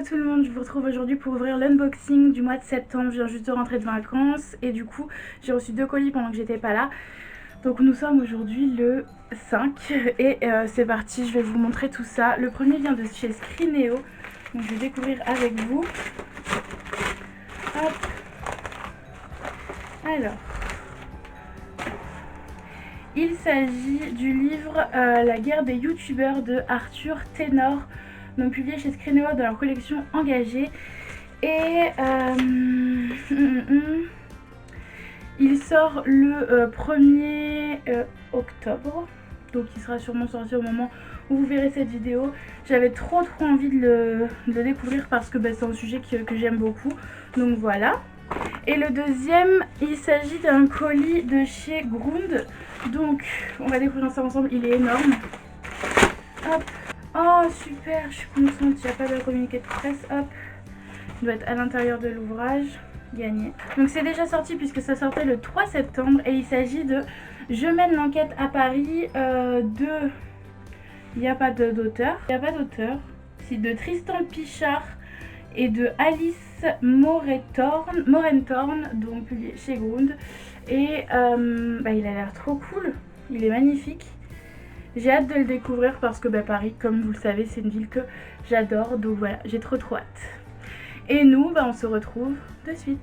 tout le monde, je vous retrouve aujourd'hui pour ouvrir l'unboxing du mois de septembre. Je viens juste de rentrer de vacances et du coup j'ai reçu 2 colis pendant que j'étais pas là. Donc nous sommes aujourd'hui le 5 et c'est parti, je vais vous montrer tout ça. Le premier vient de chez Screeneo, donc je vais découvrir avec vous. Hop. Alors, il s'agit du livre La guerre des youtubeurs de Arthur Ténor, donc publié chez Screeneo dans leur collection Engagée. Et il sort le 1er octobre, donc il sera sûrement sorti au moment où vous verrez cette vidéo. J'avais trop envie de le découvrir parce que c'est un sujet que j'aime beaucoup, donc voilà. Et le deuxième, il s'agit d'un colis de chez Grund, donc on va découvrir ça ensemble, il est énorme. Hop. Oh super, je suis contente, il n'y a pas de communiqué de presse, hop. Il doit être à l'intérieur de l'ouvrage. Gagné. Donc c'est déjà sorti puisque ça sortait le 3 septembre et il s'agit de Je mène l'enquête à Paris de... Il n'y a pas d'auteur. Il n'y a pas d'auteur. C'est de Tristan Pichard et de Alice Morenthorn, donc publié chez Grund. Et il a l'air trop cool. Il est magnifique. J'ai hâte de le découvrir parce que Paris, comme vous le savez, c'est une ville que j'adore. Donc voilà, j'ai trop hâte. Et nous, on se retrouve de suite.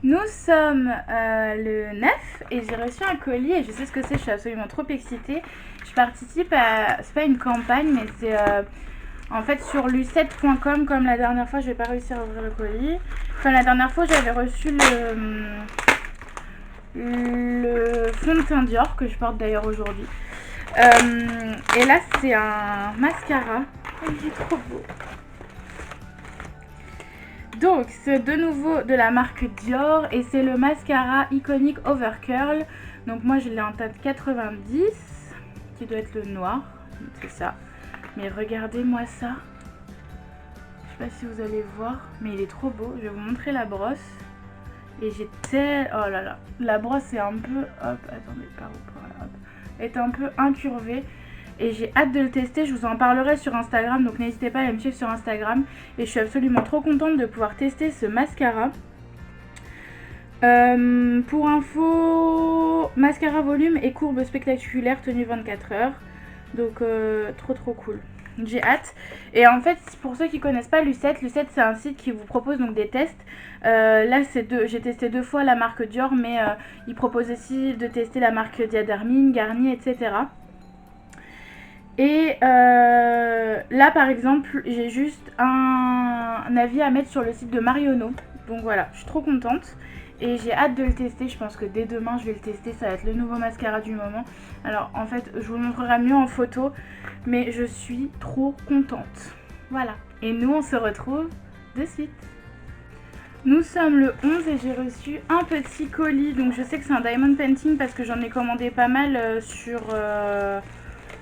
Nous sommes le 9 et j'ai reçu un colis et je sais ce que c'est, je suis absolument trop excitée. Je participe à, c'est pas une campagne, mais c'est en fait sur lucette.com comme la dernière fois, je vais pas réussir à ouvrir le colis. Enfin la dernière fois j'avais reçu le fond de teint Dior que je porte d'ailleurs aujourd'hui. Et là c'est un mascara, il est trop beau. Donc c'est de nouveau de la marque Dior et c'est le mascara Iconic Overcurl. Donc moi je l'ai en teinte 90 qui doit être le noir, c'est ça. Mais regardez-moi ça. Je sais pas si vous allez voir, mais il est trop beau. Je vais vous montrer la brosse. Et j'ai oh là là, la brosse est un peu, hop, attendez, par où, par là, hop, est un peu incurvée. Et j'ai hâte de le tester, je vous en parlerai sur Instagram, donc n'hésitez pas à aller me suivre sur Instagram. Et je suis absolument trop contente de pouvoir tester ce mascara. Pour info, mascara volume et courbe spectaculaire tenue 24 heures. Donc trop cool. J'ai hâte. Et en fait, pour ceux qui connaissent pas Lucette, Lucette c'est un site qui vous propose donc des tests. Là j'ai testé 2 fois la marque Dior, mais il propose aussi de tester la marque Diadermine, Garnier, etc. Et là par exemple j'ai juste un avis à mettre sur le site de Marionneau. Donc voilà, je suis trop contente et j'ai hâte de le tester. Je pense que dès demain je vais le tester, ça va être le nouveau mascara du moment. Alors en fait je vous le montrerai mieux en photo, mais je suis trop contente. Voilà, et nous on se retrouve de suite. Nous sommes le 11 et j'ai reçu un petit colis. Donc je sais que c'est un diamond painting parce que j'en ai commandé pas mal sur...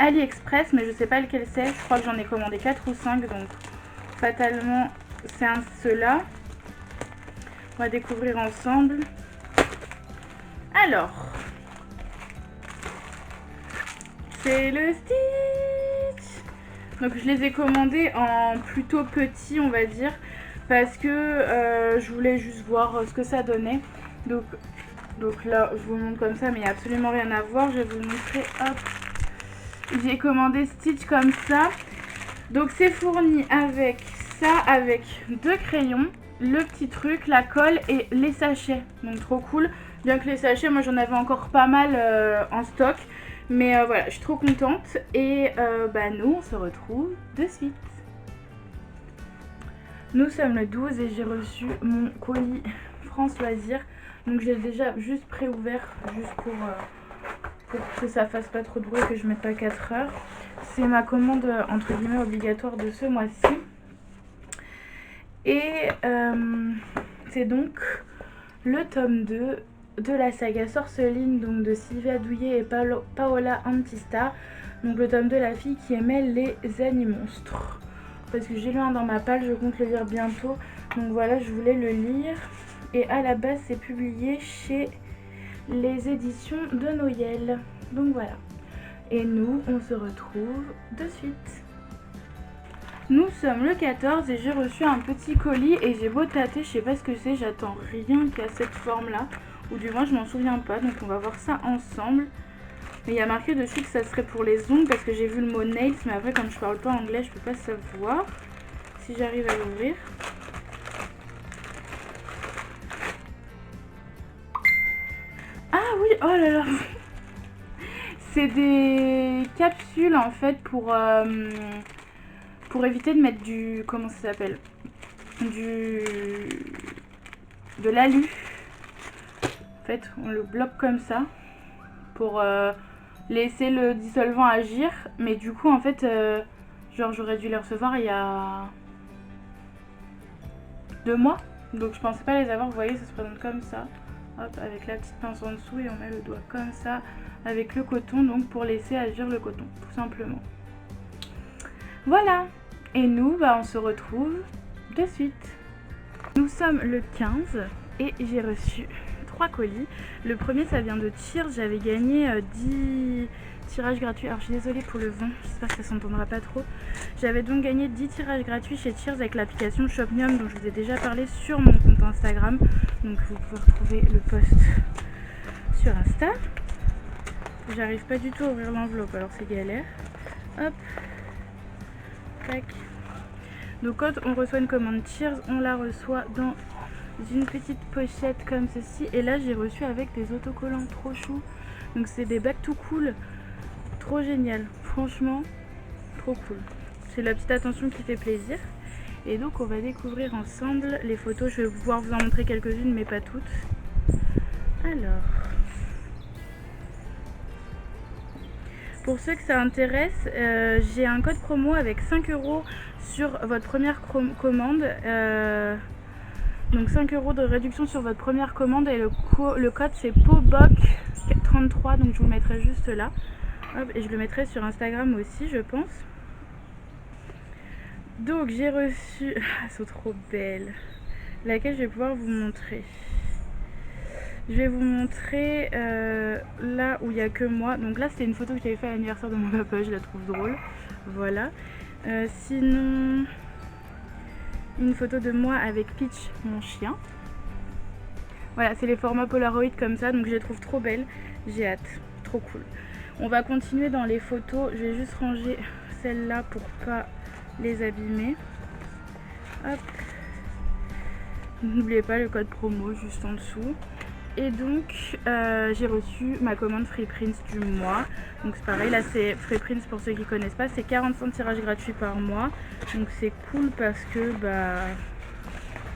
AliExpress, mais je sais pas lequel c'est. Je crois que j'en ai commandé 4 ou 5, donc fatalement c'est un de ceux-là. On va découvrir ensemble. Alors, c'est le Stitch. Donc je les ai commandés en plutôt petit, on va dire, parce que je voulais juste voir ce que ça donnait. Donc là, je vous le montre comme ça, mais il n'y a absolument rien à voir. Je vais vous montrer, hop. J'ai commandé Stitch comme ça. Donc c'est fourni avec ça, avec 2 crayons, le petit truc, la colle et les sachets. Donc trop cool. Bien que les sachets, moi j'en avais encore pas mal en stock. Mais voilà, je suis trop contente. Et nous, on se retrouve de suite. Nous sommes le 12 et j'ai reçu mon colis France Loisirs. Donc j'ai déjà juste pré-ouvert, juste pour que ça fasse pas trop de bruit, que je mette pas 4 heures. C'est ma commande entre guillemets obligatoire de ce mois-ci. Et c'est donc le tome 2 de la saga Sorceline, donc de Sylvia Douillet et Paola Antista. Donc le tome 2, la fille qui aimait les animonstres. Parce que j'ai lu un dans ma palle, je compte le lire bientôt. Donc voilà, je voulais le lire. Et à la base, c'est publié chez les éditions de Noël. Donc voilà. Et nous, on se retrouve de suite. Nous sommes le 14 et j'ai reçu un petit colis et j'ai beau tâter, je sais pas ce que c'est, j'attends rien qu'à cette forme là, ou du moins je m'en souviens pas, donc on va voir ça ensemble. Mais il y a marqué dessus que ça serait pour les ongles parce que j'ai vu le mot nails, mais après comme je parle pas anglais je peux pas savoir si j'arrive à l'ouvrir. Ah oui, oh là là. C'est des capsules en fait pour éviter de mettre du, comment ça s'appelle, de l'alu. En fait on le bloque comme ça pour laisser le dissolvant agir, mais du coup en fait genre j'aurais dû les recevoir il y a 2 mois, donc je pensais pas les avoir. Vous voyez, ça se présente comme ça, hop, avec la petite pince en dessous et on met le doigt comme ça avec le coton, donc pour laisser agir le coton tout simplement. Voilà, et nous on se retrouve de suite. Nous sommes le 15 et j'ai reçu 3 colis. Le premier ça vient de Cheers, j'avais gagné 10 tirages gratuits. Alors je suis désolée pour le vent, j'espère que ça s'entendra pas trop. J'avais donc gagné 10 tirages gratuits chez Cheers avec l'application Shopmium dont je vous ai déjà parlé sur mon compte Instagram. Donc vous pouvez retrouver le post sur Insta. J'arrive pas du tout à ouvrir l'enveloppe, alors c'est galère. Hop, tac. Donc quand on reçoit une commande Cheers, on la reçoit dans une petite pochette comme ceci. Et là j'ai reçu avec des autocollants trop choux. Donc c'est des back to cool. Trop génial, franchement trop cool. C'est la petite attention qui fait plaisir. Et donc on va découvrir ensemble les photos. Je vais pouvoir vous en montrer quelques-unes mais pas toutes. Alors, pour ceux que ça intéresse, j'ai un code promo avec 5 € sur votre première commande. Donc 5 € de réduction sur votre première commande et le code c'est POBOC33, donc je vous le mettrai juste là. Hop, et je le mettrai sur Instagram aussi je pense. Donc j'ai reçu, elles sont trop belles, laquelle je vais pouvoir vous montrer. Je vais vous montrer là où il n'y a que moi. Donc là c'était une photo que j'avais fait à l'anniversaire de mon papa, je la trouve drôle. Voilà. Sinon, une photo de moi avec Peach, mon chien. Voilà, c'est les formats Polaroid comme ça, donc je les trouve trop belles. J'ai hâte, trop cool. On va continuer dans les photos. Je vais juste ranger celles-là pour pas les abîmer. Hop. N'oubliez pas le code promo juste en dessous. Et donc j'ai reçu ma commande Free Prince du mois. Donc c'est pareil, là c'est Free Prince pour ceux qui connaissent pas, c'est 45 tirages gratuits par mois. Donc c'est cool parce que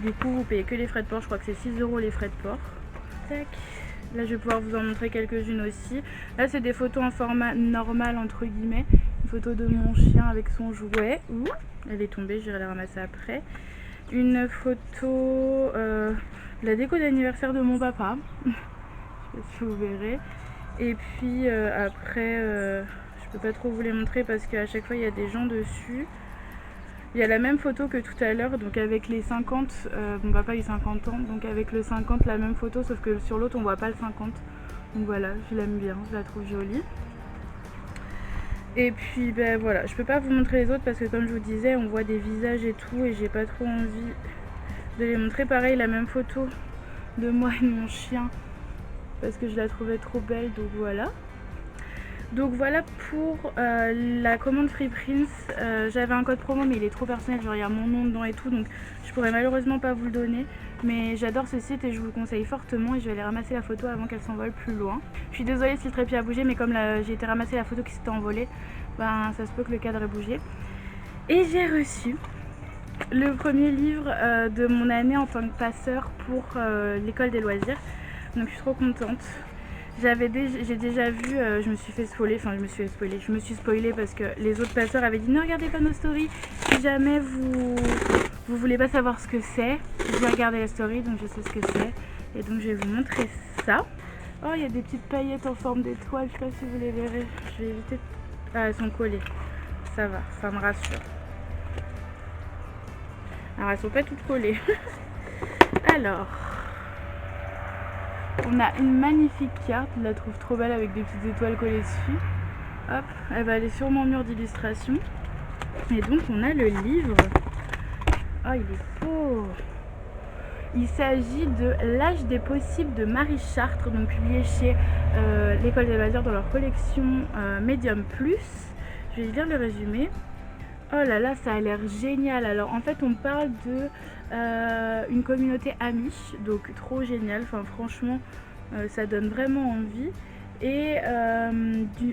du coup vous payez que les frais de port, je crois que c'est 6 € les frais de port. Tac. Là je vais pouvoir vous en montrer quelques-unes aussi. Là c'est des photos en format normal entre guillemets. Une photo de mon chien avec son jouet. Ouh, elle est tombée, j'irai la ramasser après. Une photo la déco d'anniversaire de mon papa. Je sais pas si vous verrez. Et puis après je peux pas trop vous les montrer parce qu'à chaque fois il y a des gens dessus. Il y a la même photo que tout à l'heure, donc avec les 50, mon papa il a 50 ans, donc avec le 50 la même photo, sauf que sur l'autre on voit pas le 50. Donc voilà, je l'aime bien, je la trouve jolie. Et puis voilà, je peux pas vous montrer les autres parce que comme je vous disais, on voit des visages et tout et j'ai pas trop envie de les montrer. Pareil, la même photo de moi et de mon chien parce que je la trouvais trop belle, donc voilà. Donc voilà pour la commande Free Prince. J'avais un code promo mais il est trop personnel, genre il y a mon nom dedans et tout, donc je pourrais malheureusement pas vous le donner. Mais j'adore ce site et je vous le conseille fortement et je vais aller ramasser la photo avant qu'elle s'envole plus loin. Je suis désolée si le trépied a bougé, mais comme j'ai été ramasser la photo qui s'était envolée, ça se peut que le cadre ait bougé. Et j'ai reçu le premier livre de mon année en tant que passeur pour l'école des loisirs. Donc je suis trop contente. J'ai déjà vu, je me suis fait spoiler, je me suis spoilée parce que les autres passeurs avaient dit ne regardez pas nos stories si jamais vous voulez pas savoir ce que c'est. Je vais regarder la story, donc je sais ce que c'est. Et donc je vais vous montrer ça. Oh, il y a des petites paillettes en forme d'étoile, je sais pas si vous les verrez. Je vais éviter. Ah, elles sont collées. Ça va, ça me rassure. Alors elles sont pas toutes collées. Alors, on a une magnifique carte, je la trouve trop belle avec des petites étoiles collées dessus. Hop, elle va aller sur mon mur d'illustration. Et donc on a le livre. Oh, il est beau. Il s'agit de L'âge des possibles de Marie Chartres, donc publié chez l'École des loisirs dans leur collection Medium Plus. Je vais lire le résumé. Oh là là, ça a l'air génial. Alors en fait on parle de une communauté amish, donc trop génial. Enfin franchement ça donne vraiment envie. Et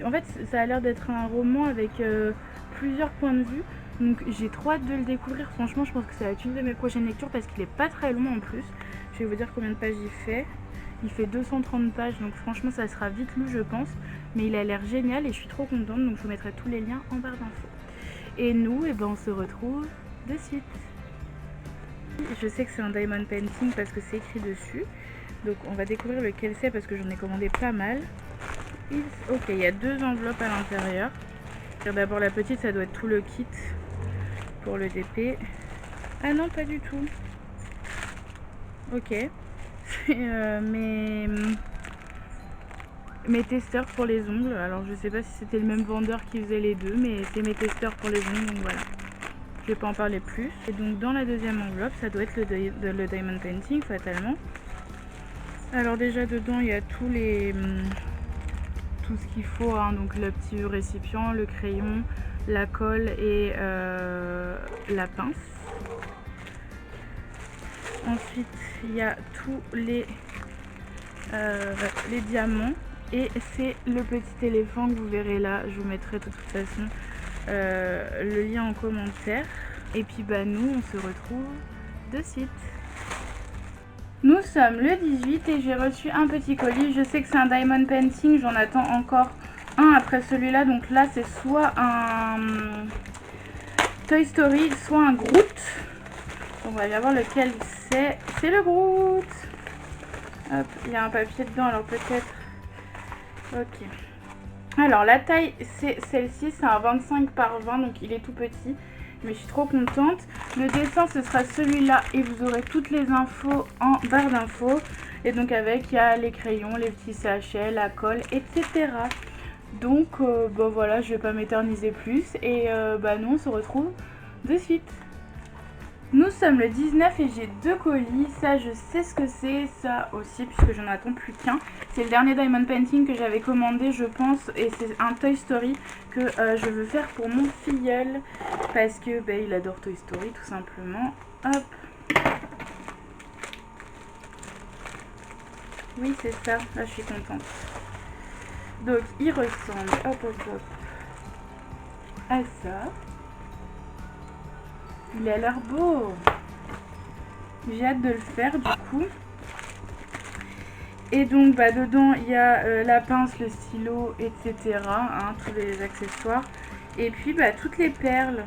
en fait ça a l'air d'être un roman avec plusieurs points de vue. Donc j'ai trop hâte de le découvrir. Franchement je pense que ça va être une de mes prochaines lectures parce qu'il est pas très long en plus. Je vais vous dire combien de pages il fait. Il fait 230 pages, donc franchement ça sera vite lu je pense. Mais il a l'air génial et je suis trop contente, donc je vous mettrai tous les liens en barre d'infos. Et nous, eh ben, on se retrouve de suite. Je sais que c'est un diamond painting parce que c'est écrit dessus. Donc on va découvrir lequel c'est parce que j'en ai commandé pas mal. Ok, il y a 2 enveloppes à l'intérieur. D'abord la petite, ça doit être tout le kit pour le DP. Ah non, pas du tout. Ok. C'est mes testeurs pour les ongles. Alors je sais pas si c'était le même vendeur qui faisait les deux, mais c'est mes testeurs pour les ongles, donc voilà. Je vais pas en parler plus. Et donc dans la deuxième enveloppe, ça doit être le diamond painting fatalement. Alors déjà dedans il y a tout ce qu'il faut, hein, donc le petit récipient, le crayon, la colle et la pince. Ensuite il y a tous les diamants. Et c'est le petit éléphant que vous verrez là. Je vous mettrai de toute façon le lien en commentaire. Et puis bah nous on se retrouve de suite. Nous sommes le 18 et j'ai reçu un petit colis. Je sais que c'est un diamond painting. J'en attends encore un après celui-là. Donc là c'est soit un Toy Story, soit un Groot. On va bien voir lequel c'est. C'est le Groot. Hop, il y a un papier dedans alors peut-être. Ok. Alors la taille c'est celle-ci, c'est un 25 par 20 donc il est tout petit. Mais je suis trop contente. Le dessin ce sera celui-là et vous aurez toutes les infos en barre d'infos. Et donc avec il y a les crayons, les petits sachets, la colle, etc. Donc bon voilà, je vais pas m'éterniser plus. Et bah nous on se retrouve de suite. Nous sommes le 19 et j'ai 2 colis, ça je sais ce que c'est, ça aussi puisque j'en attends plus qu'un. C'est le dernier diamond painting que j'avais commandé je pense et c'est un Toy Story que je veux faire pour mon filleul parce que bah, il adore Toy Story tout simplement. Hop. Oui c'est ça, là je suis contente. Donc il ressemble, hop hop hop, à ça. Il a l'air beau. J'ai hâte de le faire du coup. Et donc bah, dedans il y a la pince, le stylo, etc. Hein, tous les accessoires. Et puis bah, toutes les perles.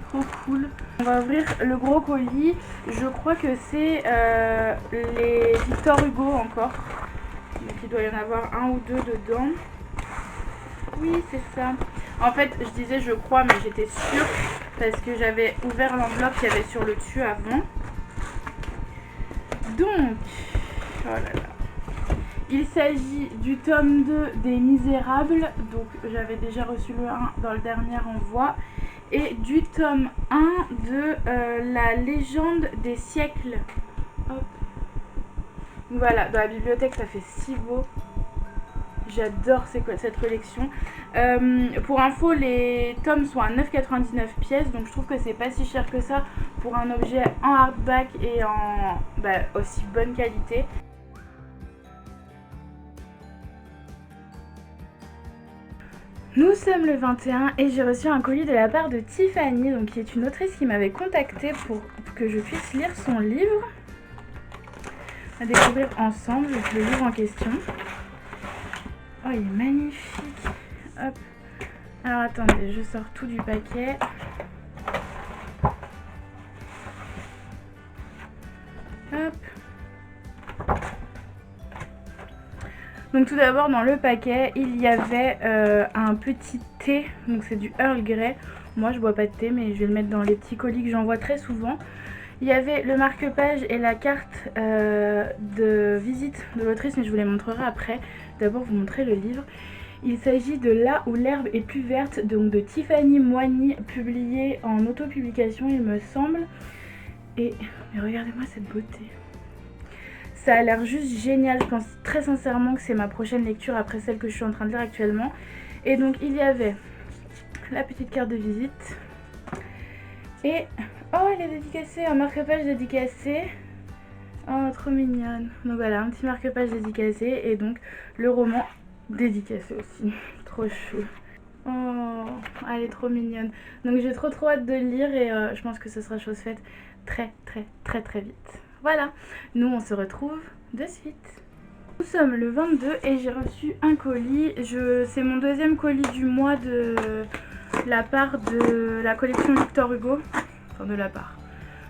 Trop cool. On va ouvrir le gros colis. Je crois que c'est les Victor Hugo encore. Donc il doit y en avoir un ou deux dedans. Oui c'est ça. En fait je disais je crois mais j'étais sûre. Parce que j'avais ouvert l'enveloppe qu'il y avait sur le dessus avant. Donc, oh là là. Il s'agit du tome 2 des Misérables. Donc j'avais déjà reçu le 1 dans le dernier envoi. Et du tome 1 de la légende des siècles. Hop. Voilà, dans la bibliothèque ça fait si beau. J'adore cette collection. Pour info, les tomes sont à 9,99 pièces, donc je trouve que c'est pas si cher que ça pour un objet en hardback et en aussi bonne qualité. Nous sommes le 21 et j'ai reçu un colis de la part de Tiffany, donc qui est une autrice qui m'avait contactée pour que je puisse lire son livre. On va découvrir ensemble le livre en question. Oh, il est magnifique. Hop. Alors, attendez, je sors tout du paquet. Hop. Donc, tout d'abord, dans le paquet, il y avait un petit thé. Donc, c'est du Earl Grey. Moi, je bois pas de thé, mais je vais le mettre dans les petits colis que j'envoie très souvent. Il y avait le marque-page et la carte de visite de l'autrice, mais je vous les montrerai après. D'abord, vous montrer le livre. Il s'agit de Là où l'herbe est plus verte, donc de Tiffany Moigny, publié en autopublication il me semble. Et mais regardez-moi cette beauté. Ça a l'air juste génial, je pense très sincèrement que c'est ma prochaine lecture après celle que je suis en train de lire actuellement. Et donc il y avait la petite carte de visite. Et oh, elle est dédicacée, un marque-page dédicacé. Oh, trop mignonne. Donc voilà, un petit marque-page dédicacé et donc le roman dédicacé aussi. Trop chou. Oh, elle est trop mignonne. Donc j'ai trop hâte de le lire et je pense que ce sera chose faite très vite. Voilà, nous on se retrouve de suite. Nous sommes le 22 et j'ai reçu un colis. C'est mon deuxième colis du mois de la part de la collection Victor Hugo. Enfin de la part.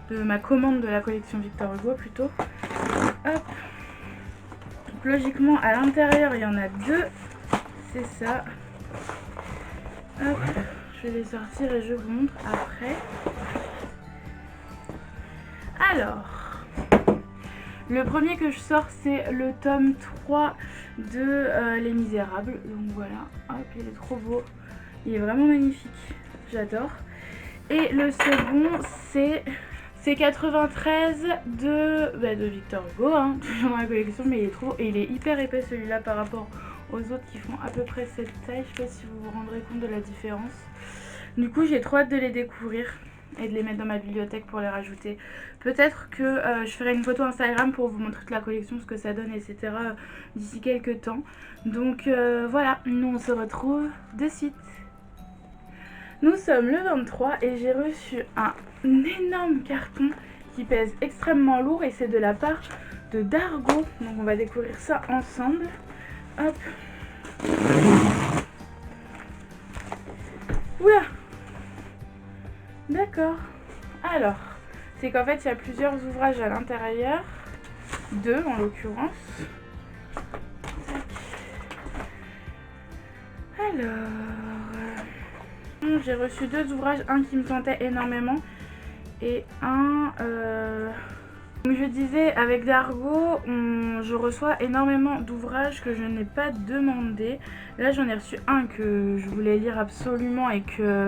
De ma commande de la collection Victor Hugo plutôt. Hop. Donc, logiquement à l'intérieur il y en a deux. C'est ça. Hop. Je vais les sortir et je vous montre après. Alors, le premier que je sors c'est le tome 3 de Les Misérables. Donc voilà, hop, il est trop beau. Il est vraiment magnifique, j'adore. Et le second c'est 93 de Victor Hugo, hein, toujours dans la collection, mais il est hyper épais celui-là par rapport aux autres qui font à peu près cette taille. Je sais pas si vous vous rendrez compte de la différence. Du coup j'ai trop hâte de les découvrir et de les mettre dans ma bibliothèque pour les rajouter. Peut-être que je ferai une photo Instagram pour vous montrer toute la collection, ce que ça donne, etc. d'ici quelques temps. Donc voilà, nous on se retrouve de suite. Nous sommes le 23 et j'ai reçu un énorme carton qui pèse extrêmement lourd et c'est de la part de Dargo. Donc on va découvrir ça ensemble. Hop. Oula. D'accord. Alors, c'est qu'en fait il y a plusieurs ouvrages à l'intérieur. Deux en l'occurrence. Alors, j'ai reçu deux ouvrages, un qui me tentait énormément et un... Comme je disais, avec Dargo, je reçois énormément d'ouvrages que je n'ai pas demandé. Là j'en ai reçu un que je voulais lire absolument et que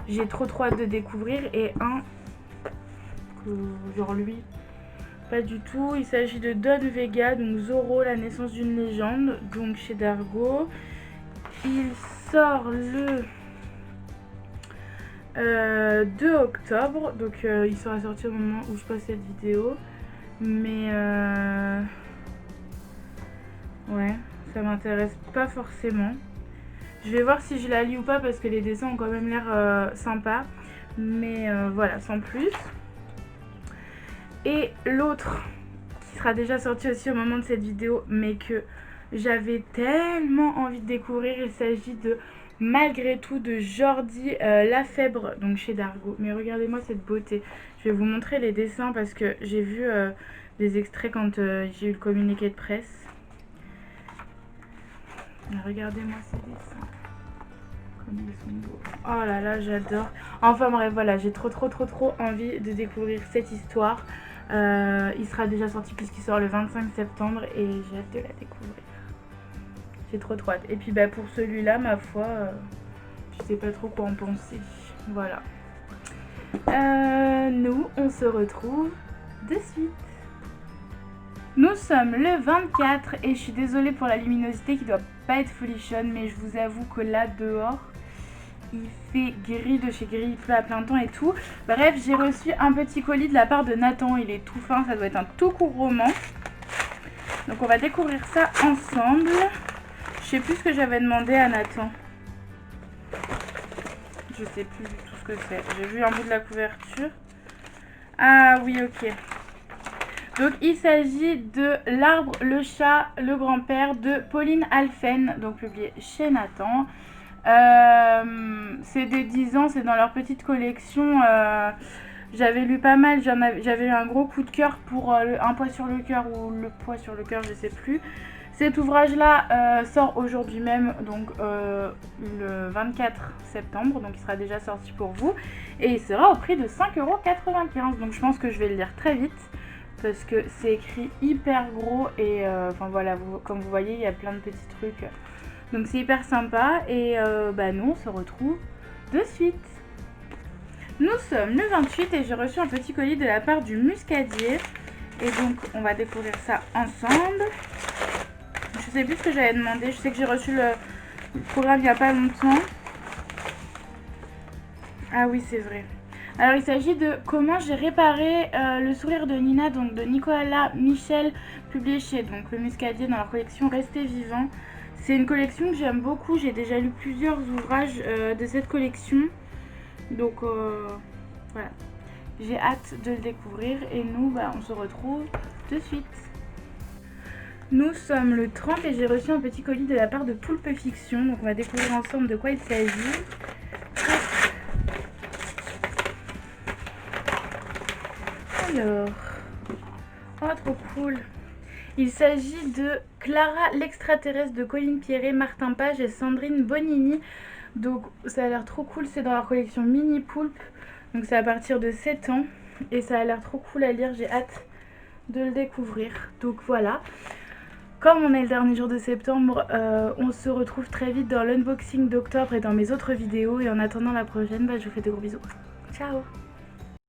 j'ai trop hâte de découvrir, et un que genre lui pas du tout. Il s'agit de Don Vega, donc Zorro, la naissance d'une légende, donc chez Dargo. Il sort le 2 octobre, donc il sera sorti au moment où je poste cette vidéo. Mais ouais, ça m'intéresse pas forcément. Je vais voir si je la lis ou pas parce que les dessins ont quand même l'air sympas. Mais voilà, sans plus. Et l'autre qui sera déjà sorti aussi au moment de cette vidéo, mais que j'avais tellement envie de découvrir, il s'agit de Malgré tout de Jordi Lafèbre, donc chez Dargo. Mais regardez-moi cette beauté. Je vais vous montrer les dessins parce que j'ai vu des extraits quand j'ai eu le communiqué de presse. Regardez-moi ces dessins. Comme ils sont beaux. Oh là là, j'adore. Enfin bref, voilà, j'ai trop envie de découvrir cette histoire. Il sera déjà sorti puisqu'il sort le 25 septembre et j'ai hâte de la découvrir. J'ai trop hâte. Et puis bah pour celui-là, ma foi, je sais pas trop quoi en penser. Voilà. Nous, on se retrouve de suite. Nous sommes le 24 et je suis désolée pour la luminosité qui doit pas être folichonne, mais je vous avoue que là dehors, il fait gris de chez gris, il pleut à plein temps et tout. Bref, j'ai reçu un petit colis de la part de Nathan, il est tout fin, ça doit être un tout court roman. Donc on va découvrir ça ensemble. Je sais plus ce que j'avais demandé à Nathan. Je sais plus du tout ce que c'est. J'ai vu un bout de la couverture. Ah oui, ok. Donc il s'agit de L'arbre, le chat, le grand-père de Pauline Alphen, donc publié chez Nathan. C'est des 10 ans, c'est dans leur petite collection. J'avais lu pas mal, j'avais eu un gros coup de cœur pour Un poids sur le cœur ou Le poids sur le cœur, je sais plus. Cet ouvrage-là sort aujourd'hui même, donc le 24 septembre, donc il sera déjà sorti pour vous. Et il sera au prix de 5,95 €, donc je pense que je vais le lire très vite. Parce que c'est écrit hyper gros et enfin voilà, comme vous voyez, il y a plein de petits trucs. Donc c'est hyper sympa et nous on se retrouve de suite. Nous sommes le 28 et j'ai reçu un petit colis de la part du Muscadier. Et donc on va découvrir ça ensemble. Je sais plus ce que j'avais demandé, je sais que j'ai reçu le programme il n'y a pas longtemps. Ah oui c'est vrai. Alors il s'agit de comment j'ai réparé le sourire de Nina, donc de Nicolas Michel, publié chez donc, le Muscadier dans leur collection Restez vivant. C'est une collection que j'aime beaucoup, j'ai déjà lu plusieurs ouvrages de cette collection. Donc voilà, j'ai hâte de le découvrir et nous on se retrouve de suite. Nous sommes le 30 et j'ai reçu un petit colis de la part de Poulpe Fiction, donc on va découvrir ensemble de quoi il s'agit. Alors, oh trop cool. Il s'agit de Clara l'extraterrestre de Colline Pierret, Martin Page et Sandrine Bonini. Donc ça a l'air trop cool, c'est dans leur collection Mini Poulpe. Donc c'est à partir de 7 ans et ça a l'air trop cool à lire, j'ai hâte de le découvrir. Donc voilà, comme on est le dernier jour de septembre, on se retrouve très vite dans l'unboxing d'octobre et dans mes autres vidéos. Et en attendant la prochaine, je vous fais de gros bisous. Ciao.